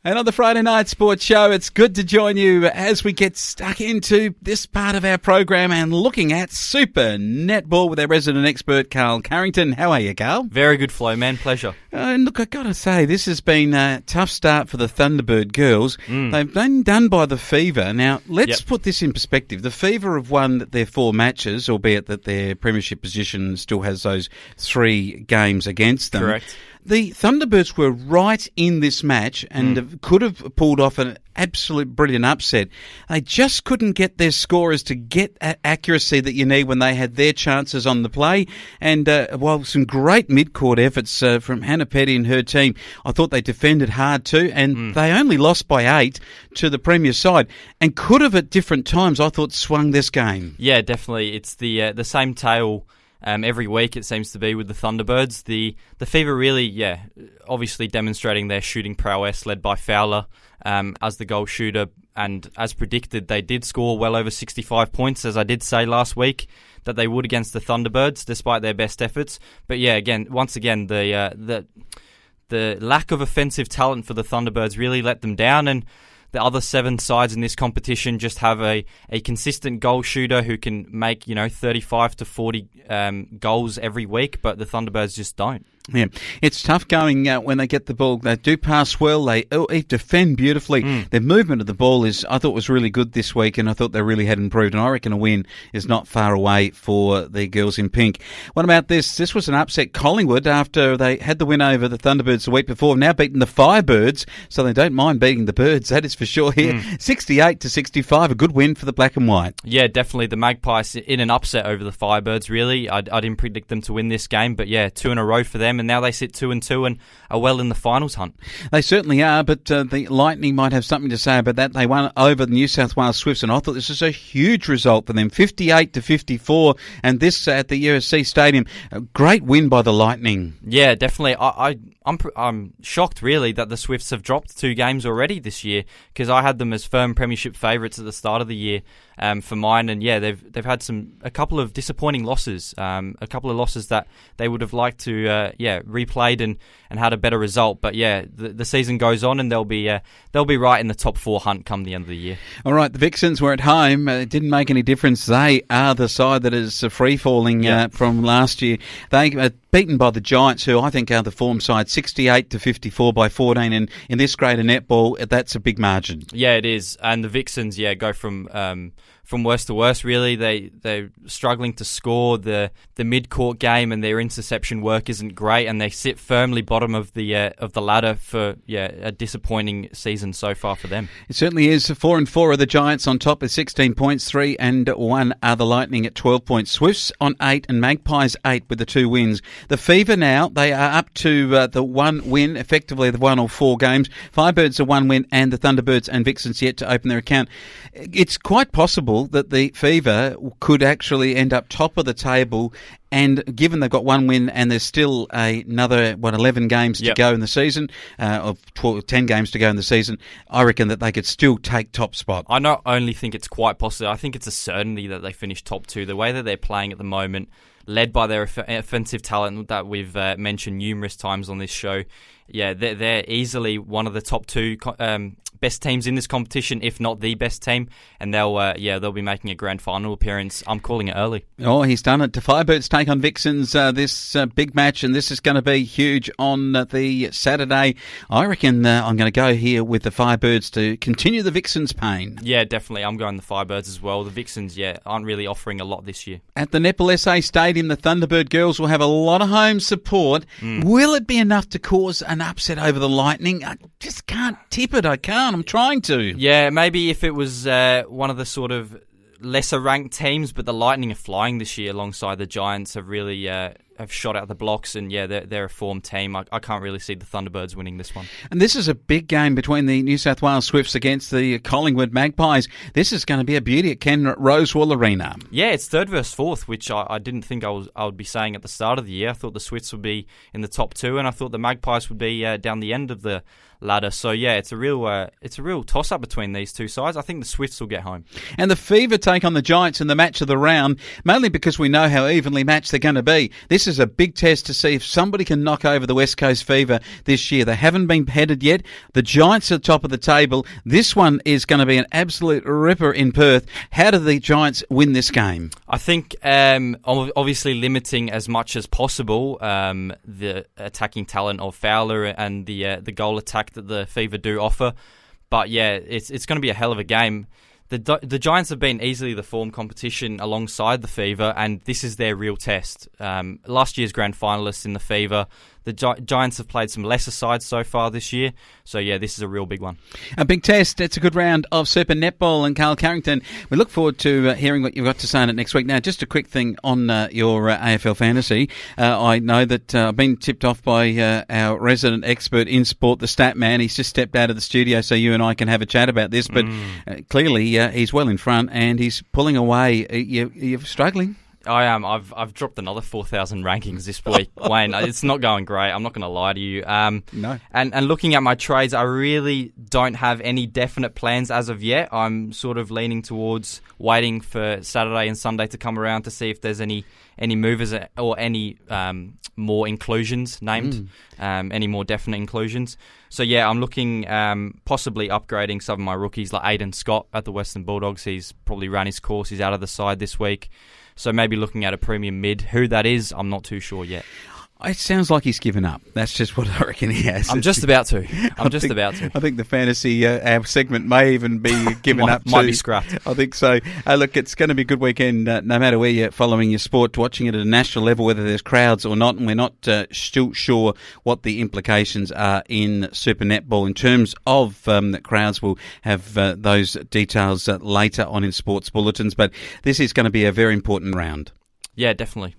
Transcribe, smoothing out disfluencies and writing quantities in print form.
And on the Friday Night Sports Show, it's good to join you as we get stuck into this part of our program and looking at Super Netball with our resident expert, Karl Carrington. How are you, Karl? Very good flow, man. Pleasure. Look, I've got to say, this has been a tough start for the Thunderbird girls. They've been done by the Fever. Now, let's put this in perspective. The Fever have won their 4 matches, albeit that their premiership position still has those 3 games against them. Correct. The Thunderbirds were right in this match and could have pulled off an absolute brilliant upset. They just couldn't get their scorers to get accuracy that you need when they had their chances on the play. And while some great mid-court efforts from Hannah Petty and her team, I thought they defended hard too. And they only lost by 8 to the Premier side and could have at different times, I thought, swung this game. Yeah, definitely. It's the same tale. Every week it seems to be with the Thunderbirds. The Fever really, obviously demonstrating their shooting prowess, led by Fowler as the goal shooter. And as predicted, they did score well over 65 points, as I did say last week, that they would against the Thunderbirds, despite their best efforts. But yeah, once again, the lack of offensive talent for the Thunderbirds really let them down, and the other 7 sides in this competition just have a consistent goal shooter who can make 35 to 40 goals every week, but the Thunderbirds just don't. Yeah, it's tough going when they get the ball. They do pass well. They defend beautifully. Their movement of the ball I thought was really good this week, and I thought they really had improved. And I reckon a win is not far away for the girls in pink. What about this? This was an upset. Collingwood, after they had the win over the Thunderbirds the week before, have now beaten the Firebirds, so they don't mind beating the Birds. That is for sure here. 68 to 65, a good win for the black and white. Yeah, definitely. The Magpies in an upset over the Firebirds. Really, I didn't predict them to win this game, but 2 in a row for them. And now they sit 2-2 and are well in the finals hunt. They certainly are, but the Lightning might have something to say about that. They won over the New South Wales Swifts, and I thought this was a huge result for them, 58 to 54, and this at the USC Stadium, a great win by the Lightning. Yeah, definitely. I'm shocked, really, that the Swifts have dropped 2 games already this year, because I had them as firm premiership favourites at the start of the year for mine, and they've had a couple of disappointing losses, a couple of losses that they would have liked to replayed and had a better result. But the season goes on, and they'll be right in the top 4 hunt come the end of the year. All right, the Vixens were at home. It didn't make any difference. They are the side that is free falling from last year. They are beaten by the Giants, who I think are the form side, 68 to 54 by 14. And in this grade of netball, that's a big margin. Yeah, it is. And the Vixens, go from worst to worst, really. They're struggling to score. The mid-court game and their interception work isn't great, and they sit firmly bottom of the ladder for a disappointing season so far for them. It certainly is. 4-4 are the Giants on top with 16 points, 3-1 are the Lightning at 12 points. Swifts on 8 and Magpies 8 with the 2 wins. The Fever now, they are up to the 1 win, effectively the 1 or 4 games. Firebirds are 1 win, and the Thunderbirds and Vixens yet to open their account. It's quite possible that the Fever could actually end up top of the table, and given they've got 1 win and there's still another 11 games to go in the season, of 10 games to go in the season, I reckon that they could still take top spot. I not only think it's quite possible, I think it's a certainty that they finish top 2. The way that they're playing at the moment, led by their offensive talent that we've mentioned numerous times on this show, they're easily one of the top 2 best teams in this competition, if not the best team, and they'll be making a grand final appearance. I'm calling it early. Oh, he's done it. The Firebirds take on Vixens this big match, and this is going to be huge on the Saturday. I reckon I'm going to go here with the Firebirds to continue the Vixens' pain. Yeah, definitely. I'm going the Firebirds as well. The Vixens, aren't really offering a lot this year. At the Netball SA Stadium, the Thunderbird girls will have a lot of home support. Will it be enough to cause an upset over the Lightning? I just can't tip it. I can't. I'm trying to. Yeah, maybe if it was one of the sort of lesser ranked teams, but the Lightning are flying this year alongside the Giants, have really have shot out the blocks, and they're a formed team. I can't really see the Thunderbirds winning this one. And this is a big game between the New South Wales Swifts against the Collingwood Magpies. This is going to be a beauty at Ken Rosewall Arena. Yeah, it's 3rd versus 4th, which I didn't think I would be saying at the start of the year. I thought the Swifts would be in the top 2, and I thought the Magpies would be down the end of the ladder. So it's a real toss-up between these 2 sides. I think the Swifts will get home. And the Fever take on the Giants in the match of the round, mainly because we know how evenly matched they're going to be. This this is a big test to see if somebody can knock over the West Coast Fever this year. They haven't been headed yet. The Giants are top of the table. This one is going to be an absolute ripper in Perth. How do the Giants win this game? I think obviously limiting as much as possible the attacking talent of Fowler and the goal attack that the Fever do offer. But yeah, it's going to be a hell of a game. The Giants have been easily the form competition alongside the Fever, and this is their real test. Last year's grand finalists in the Fever, the Giants have played some lesser sides so far this year. So, yeah, this is a real big one. A big test. It's a good round of Super Netball, and Karl Carrington, we look forward to hearing what you've got to say on it next week. Now, just a quick thing on your AFL fantasy. I know that I've been tipped off by our resident expert in sport, the stat man. He's just stepped out of the studio so you and I can have a chat about this, but clearly he's well in front and he's pulling away. You're struggling? I am. I've dropped another 4,000 rankings this week, Wayne. It's not going great. I'm not going to lie to you. No. And looking at my trades, I really don't have any definite plans as of yet. I'm sort of leaning towards waiting for Saturday and Sunday to come around to see if there's any movers or any more inclusions named, any more definite inclusions. So yeah, I'm looking possibly upgrading some of my rookies like Aiden Scott at the Western Bulldogs. He's probably run his course. He's out of the side this week. So maybe looking at a premium mid. Who that is, I'm not too sure yet. It sounds like he's given up. That's just what I reckon he has. I'm just about to. I think the fantasy our segment may even be given up. Might be scrapped. I think so. Look, it's going to be a good weekend no matter where you're following your sport, watching it at a national level, whether there's crowds or not, and we're not still sure what the implications are in Super Netball. In terms of the crowds, we'll have those details later on in sports bulletins, but this is going to be a very important round. Yeah, definitely.